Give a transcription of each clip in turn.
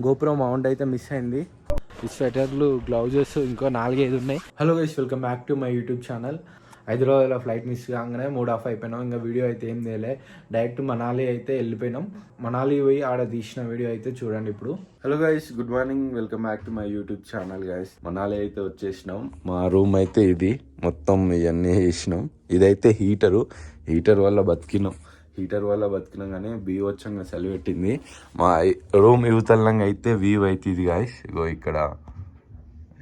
GoPro mount అయితే miss అయింది. ఈ స్వెటర్లు, గ్లౌజెస్ ఇంకో 4-5 ఉన్నాయి. Hello guys, welcome back to my YouTube channel. హైదరాబాద్లో ఫ్లైట్ మిస్ కాగానే మూడ్ ఆఫ్ అయిపోయినాం. ఇంకా వీడియో అయితే ఏం తేలే, డైరెక్ట్ మనాలి అయితే వెళ్ళిపోయినాం. మనాలి పోయి ఆడ తీసిన వీడియో అయితే చూడండి ఇప్పుడు. Hello guys, good morning, welcome back to my YouTube channel. Guys, Manali అయితే వచ్చేసినాం. మా రూమ్ అయితే ఇది, మొత్తం ఇవన్నీ వేసినాం. ఇదైతే హీటర్ వల్ల బతికినాం కానీ బీవచ్చంగా చలి పెట్టింది. మా రూమ్ యువతలంగా అయితే వ్యూ అయితే ఇది గాయస్. ఇగో ఇక్కడ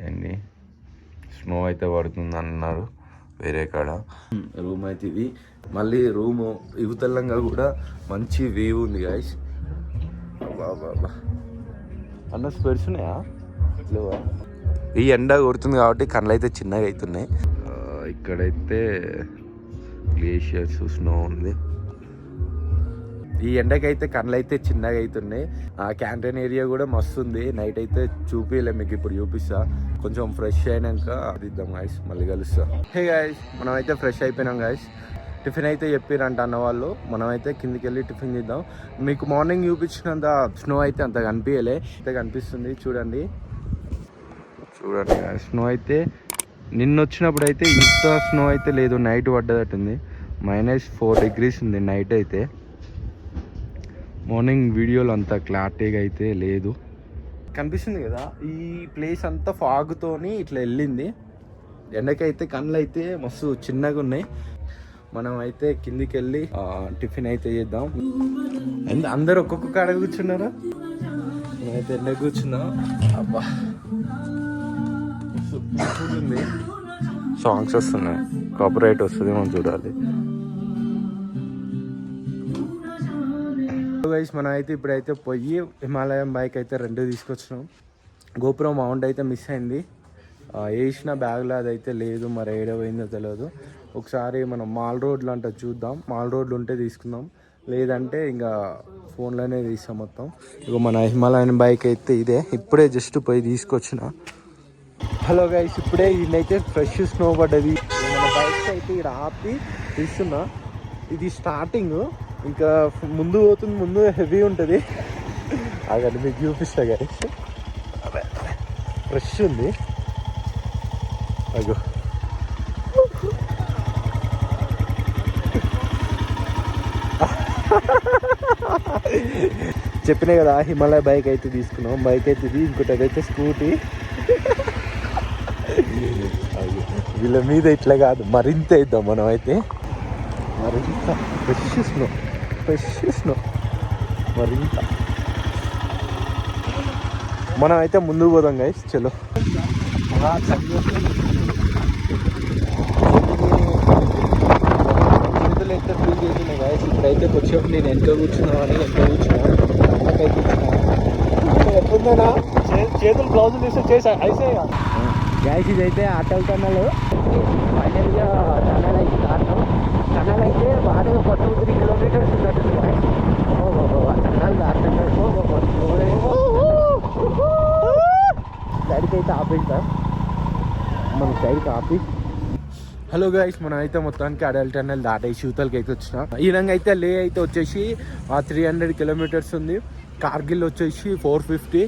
ఏంటి స్నో అయితే పడుతుంది అన్నారు వేరే కాడ. రూమ్ అయితే ఇది. మళ్ళీ రూమ్ యువతలంగా కూడా మంచి వ్యూ ఉంది గాయస్. బాబా అన్న స్పెడ్స్ ఉన్నాయా? ఈ ఎండ కొడుతుంది కాబట్టి కళ్ళు అయితే చిన్నగా అవుతున్నాయి. ఇక్కడైతే గ్లేషియర్స్, స్నో ఉంది. ఈ ఎండకైతే కళ్ళు అయితే చిన్నగా అవుతున్నాయి. ఆ క్యాంటీన్ ఏరియా కూడా మస్తు ఉంది. నైట్ అయితే చూపిలే, మీకు ఇప్పుడు చూపిస్తా. కొంచెం ఫ్రెష్ అయినాక ఇద్దాం గాయస్, మళ్ళీ కలుస్తా. హే గాయస్, మనం అయితే ఫ్రెష్ అయిపోయినాం గాయస్. టిఫిన్ అయితే చెప్పిరంట అన్న వాళ్ళు. మనం అయితే కిందికి వెళ్ళి టిఫిన్ చేద్దాం. మీకు మార్నింగ్ చూపించినంత స్నో అయితే అంత కనిపించలే, అయితే కనిపిస్తుంది చూడండి గాయస్. స్నో అయితే నిన్న వచ్చినప్పుడు అయితే ఇంత స్నో అయితే లేదు. నైట్ పడ్డదట్టుంది. -4 degrees ఉంది నైట్ అయితే. మార్నింగ్ వీడియోలో అంత క్లారిటీగా అయితే లేదు. కనిపిస్తుంది కదా, ఈ ప్లేస్ అంతా ఫాగ్తోని ఇట్లా వెళ్ళింది. ఎండకైతే కళ్ళు అయితే మస్తు చిన్నగా ఉన్నాయి. మనం అయితే కిందికి వెళ్ళి టిఫిన్ అయితే చేద్దాం. అందరు ఒక్కొక్క కాడ కూర్చున్నారా? నేనైతే ఎండ కూర్చున్నా. అబ్బా ఉంది, సాంగ్స్ వస్తున్నాయి, కాపీరైట్ వస్తుంది, మనం చూడాలి. గైస్, మనం అయితే ఇప్పుడైతే పోయి హిమాలయం బైక్ అయితే 2 తీసుకొచ్చినాం. గోప్రో మౌంట్ అయితే మిస్ అయింది. వేసిన బ్యాగ్లో అదైతే లేదు, మరి ఏడ పోయిందో తెలియదు. ఒకసారి మనం మాల్ రోడ్లు అంటే చూద్దాం. మాల్ రోడ్లు ఉంటే తీసుకుందాం, లేదంటే ఇంకా ఫోన్లోనే తీస్తాం మొత్తం. ఇక మన హిమాలయన్ బైక్ అయితే ఇదే, ఇప్పుడే జస్ట్ పోయి తీసుకొచ్చిన. హలో గైస్, ఇప్పుడే ఇదైతే ఫ్రెష్ స్నో పడ్డది. మన బైక్స్ అయితే ఇక్కడ ఆపి తీస్తున్నా. ఇది స్టార్టింగ్, ఇంకా ముందు పోతుంది, ముందు హెవీ ఉంటుంది. అక్కడ మీకు చూపిస్తా గైస్. ఫ్రెష్ ఉంది. అగో చెప్పినా కదా, హిమాలయ బైక్ అయితే తీసుకున్నాం. బైక్ అయితే ఇది, ఇంకోటి అదైతే స్కూటీ. వీళ్ళ మీద ఇట్లా కాదు, మరింత ఇద్దాం మనం అయితే. మరింత ఫ్రెష్ స్నో మరింత. మనం అయితే ముందుకు పోదాం గైస్, చలో. చేతులు అయితే ఫీల్ చేస్తున్నాయి గైస్. ఇప్పుడైతే కొంచెం నేను వెనక కూర్చున్నామని ఎప్పుడుందా చేతులు బ్లౌజులు వేస్తే చేసా అయితే గ్యాస్. ఇదైతే అటల్ టన్నల్. ఫైనల్గా టన్నల్ అయితే దాటాం. టన్నల్ అయితే బాగా 2-3 kilometers ఉన్నట్టుంది. టన్నల్ దాటుతున్నాడు. సైడ్కి అయితే ఆపేస్తా, మన సైడ్కి ఆపి. హలో గైస్, మనం అయితే మొత్తానికి అడల్ టన్నల్ దాటేసి యూతలకి అయితే వచ్చిన. ఈ విధంగా అయితే లే అయితే వచ్చేసి 300 kilometers ఉంది. కార్గిల్ వచ్చేసి 450.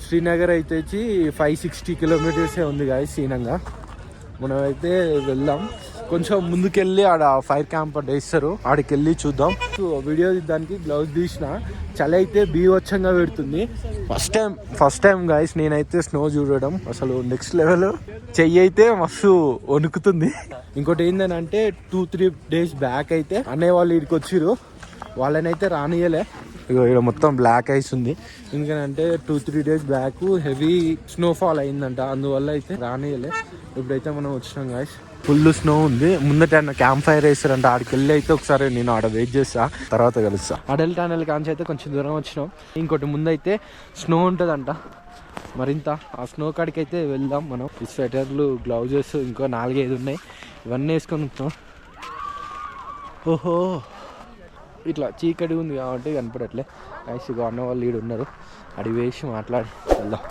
శ్రీనగర్ అయితే వచ్చి 560 kilometers ఉంది గాయస్. సీనంగా మనం అయితే వెళ్దాం. కొంచెం ముందుకెళ్ళి ఆడ ఫైర్ క్యాంప్ అంటే వేస్తారు, ఆడికి వెళ్ళి చూద్దాం. వీడియో తీయడానికి గ్లౌజ్ తీసిన. చలి అయితే బీవచ్చంగా పెడుతుంది. ఫస్ట్ టైం గాయస్ నేనైతే స్నో చూడడం, అసలు నెక్స్ట్ లెవెల్. చెయ్యి అయితే మస్తు వణుకుతుంది. ఇంకోటి ఏంటంటే 2-3 days బ్యాక్ అయితే అన్నయ్య వాళ్ళు ఇక్కడికి వచ్చిర్రు. వాళ్ళనైతే రానియలే. ఇక్కడ మొత్తం బ్లాక్ ఐస్ ఉంది. ఎందుకంటే 2-3 days బ్యాక్ హెవీ స్నోఫాల్ అయిందంట, అందువల్ల అయితే రానియలే. ఇప్పుడైతే మనం వచ్చినాం గాయస్. ఫుల్ స్నో ఉంది. ముందట క్యాంప్ ఫైర్ వేస్తారంట, ఆడికి వెళ్ళి అయితే ఒకసారి నేను ఆడ వెయిట్ చేస్తా, తర్వాత కలుస్తా. అడల్ టన్నల్ కాంచి అయితే కొంచెం దూరం వచ్చినాం. ఇంకోటి ముందైతే స్నో ఉంటుందంట మరింత. ఆ స్నో కాడికి అయితే వెళ్దాం మనం. ఈ స్వెటర్లు, గ్లౌజెస్ ఇంకో 4-5 ఉన్నాయి. ఇవన్నీ వేసుకొని ఉంటాం. ఓహో, ఇట్లా చీకటి ఉంది కాబట్టి కనపడట్లే. ఐసీగా అన్న వాళ్ళు ఈడు ఉన్నారు, అడిగి వేసి మాట్లాడి వెళ్దాం.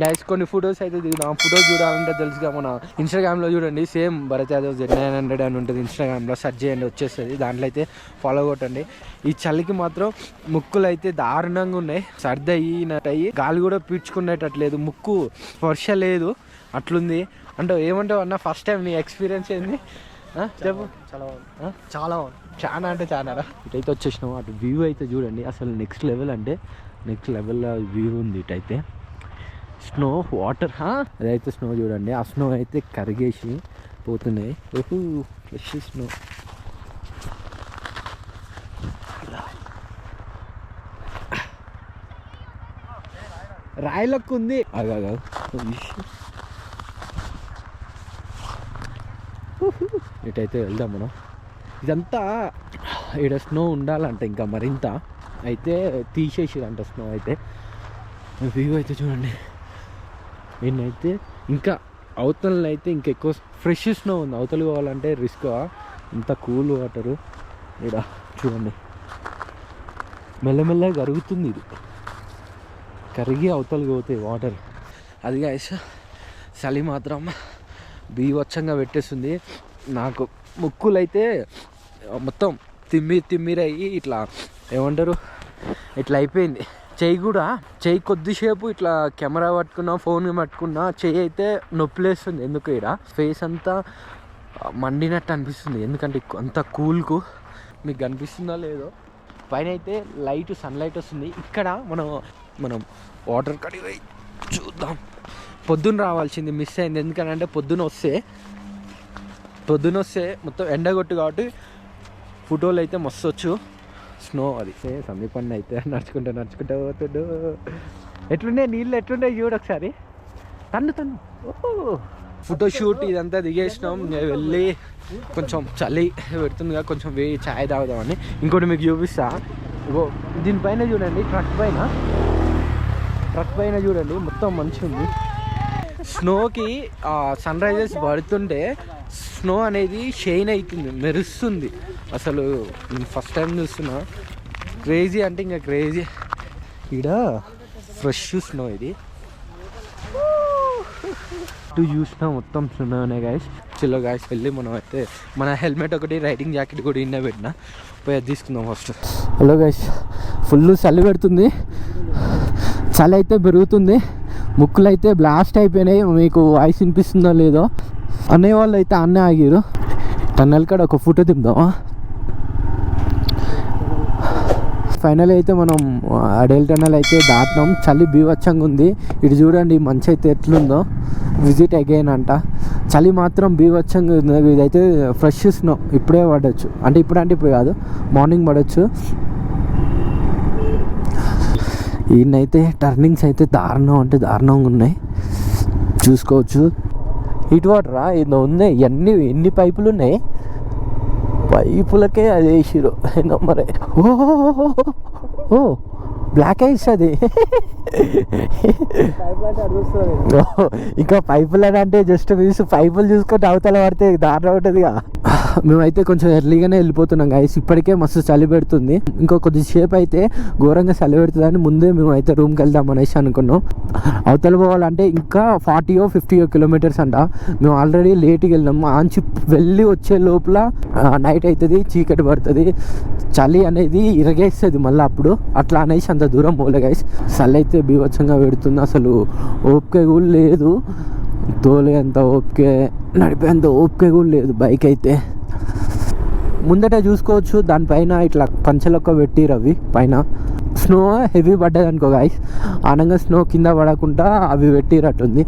గైస్ కొన్ని ఫొటోస్ అయితే దిగుదాం. ఫొటోస్ చూడాలంటే తెలుసుగా మన ఇన్స్టాగ్రామ్లో చూడండి, సేమ్ భరత్ యాదవ్ Z900 అని ఉంటుంది. ఇన్స్టాగ్రామ్లో సెర్చ్ చేయండి, వచ్చేస్తుంది. దాంట్లో అయితే ఫాలో కొట్టండి. ఈ చలికి మాత్రం ముక్కులు అయితే దారుణంగా ఉన్నాయి, సర్ది అయినట్టయి, గాలి కూడా పీల్చుకునేటట్లేదు, ముక్కు స్పర్శ లేదు, అట్లుంది. అంటే ఏమంటావు అన్న, ఫస్ట్ టైం నీ ఎక్స్పీరియన్స్ ఏంది చెప్పు. చాలా చాలా అంటే చాలా. ఇటైతే వచ్చేసినాము. అటు వ్యూ అయితే చూడండి, అసలు నెక్స్ట్ లెవెల్ అంటే నెక్స్ట్ లెవెల్లో వ్యూ ఉంది. ఇటైతే స్నో వాటర్, అదైతే స్నో చూడండి, ఆ స్నో అయితే కరిగేసి పోతున్నాయి. ఓహో ఫ్రెష్ స్నో. రాయలకు ఉంది. అగా ఇటైతే వెళ్దాం మనం. ఇదంతా ఇక్కడ స్నో ఉండాలంట ఇంకా మరింత, అయితే తీసేసిరంట స్నో. అయితే వ్యూ అయితే చూడండి, నేనైతే ఇంకా అవతల అయితే ఇంకా ఎక్కువ ఫ్రెష్ స్నో ఉంది. అవతల పోవాలంటే రిస్క్, ఇంత కూల్ వాటరు. ఇక్కడ చూడండి మెల్లమెల్లగా కరుగుతుంది, ఇది కరిగి అవతలకి పోతాయి వాటర్. అది గైస్ చలి మాత్రం బీభత్సంగా పెట్టేస్తుంది. నాకు ముక్కులు అయితే మొత్తం తిమ్మిరయ్యి ఇట్లా ఏమంటారు, ఇట్లా అయిపోయింది. చెయ్యి కొద్దిసేపు ఇట్లా కెమెరా పట్టుకున్నా, ఫోన్ పట్టుకున్నా, చెయ్యి అయితే నొప్పిలేస్తుంది. ఎందుకు ఇక్కడ ఫేస్ అంతా మండినట్టు అనిపిస్తుంది, ఎందుకంటే అంత కూల్కు. మీకు కనిపిస్తుందో లేదో, పైన అయితే సన్లైట్ వస్తుంది. ఇక్కడ మనం వాటర్ కడిగి పోయి చూద్దాం. పొద్దున్న రావాల్సింది, మిస్ అయింది. ఎందుకంటే పొద్దున వస్తే మొత్తం ఎండగొట్టు కాబట్టి ఫోటోలు అయితే మస్తు వచ్చు. స్నో అది సమీపన్న అయితే నడుచుకుంటా పోతుడు. ఎట్లుండే నీళ్ళు, ఎట్లుండే చూడు ఒకసారి. తన్ను ఫోటో షూట్ ఇదంతా దిగేసినాం. వెళ్ళి కొంచెం చలి పెడుతుందిగా, కొంచెం చాయ్ తాగుదామని. ఇంకోటి మీకు చూపిస్తా, దీనిపైన చూడండి, ట్రక్ పైన చూడండి మొత్తం మంచిగా ఉంది. స్నోకి సన్ రైజెస్ పడుతుంటే స్నో అనేది షైన్ అవుతుంది, మెరుస్తుంది. అసలు నేను ఫస్ట్ టైం చూస్తున్నా. క్రేజీ అంటే ఇంకా క్రేజీ. ఇక్కడ ఫ్రెష్ స్నో, ఇది చూసినా మొత్తం స్నోనే గాయస్. చలో గాయస్ వెళ్ళి మనం అయితే మన హెల్మెట్ ఒకటి, రైడింగ్ జాకెట్ కూడా ఇన్న పెట్టినా, పోయి అది తీసుకుందాం ఫస్ట్. హలో గాయస్, ఫుల్ చలి పెడుతుంది, చలి అయితే పెరుగుతుంది, ముక్కులు అయితే బ్లాస్ట్ అయిపోయినాయి. మీకు వాయిస్ వినిపిస్తుందో లేదో. అనే వాళ్ళు అయితే అన్నే ఆగిరు. టన్నెల్ కాడ ఒక ఫోటో దిందామా. ఫైనల్ అయితే మనం అడేల్ టన్నెల్ అయితే దాటినాం. చలి బీభత్సంగా ఉంది. ఇటు చూడండి మంచి అయితే ఎట్లుందో, విజిట్ అగైన్ అంట. చలి మాత్రం బీభత్సంగా ఉంది. ఇదైతే ఫ్రెష్ స్నో, ఇప్పుడే పడవచ్చు. అంటే ఇప్పుడు కాదు, మార్నింగ్ పడవచ్చు. ఈయనైతే టర్నింగ్స్ అయితే దారుణంగా ఉన్నాయి, చూసుకోవచ్చు. హీట్ వాటరా ఏదో ఉన్నాయి, ఎన్ని పైపులు ఉన్నాయి, పైపులకే అది వేసిరు మరి. ఓ బ్లాక్ ఐస్ అది. ఇంకా పైపులు అంటే జస్ట్ పైపులు చూసుకుంటే అవతల పడితే దారుణం ఉంటుందిగా. మేమైతే కొంచెం ఎర్లీగానే వెళ్ళిపోతున్నాం గైస్. ఇప్పటికే మస్తు చలి పెడుతుంది, ఇంకో కొద్దిసేపు అయితే ఘోరంగా చలి పెడుతుందని ముందే మేము అయితే రూమ్కి వెళ్దాం అనేసి అనుకున్నాం. అవతల పోవాలంటే ఇంకా 40-50 కిలోమీటర్స్ అంట. మేము ఆల్రెడీ లేట్గా వెళ్ళాము. ఆంచి వెళ్ళి వచ్చే లోపల నైట్ అవుతుంది, చీకటి పడుతుంది, చలి అనేది ఇరగేస్తుంది మళ్ళీ. అప్పుడు అట్లా అనేసి అంత దూరం పోలే గైస్. చలి అయితే బీభత్సంగా పెడుతుంది, అసలు ఓపిక కూడా లేదు. తోలే అంత ఓపిక, నడిపేంత ఓపిక కూడా లేదు. బైక్ అయితే ముందట చూసుకోవచ్చు, దానిపైన ఇట్లా పంచలొక్క పెట్టిరు. అవి పైన స్నో హెవీ పడ్డది అనుకో గాయస్, ఆనంగా స్నో కింద పడకుండా అవి పెట్టిరట్టుంది.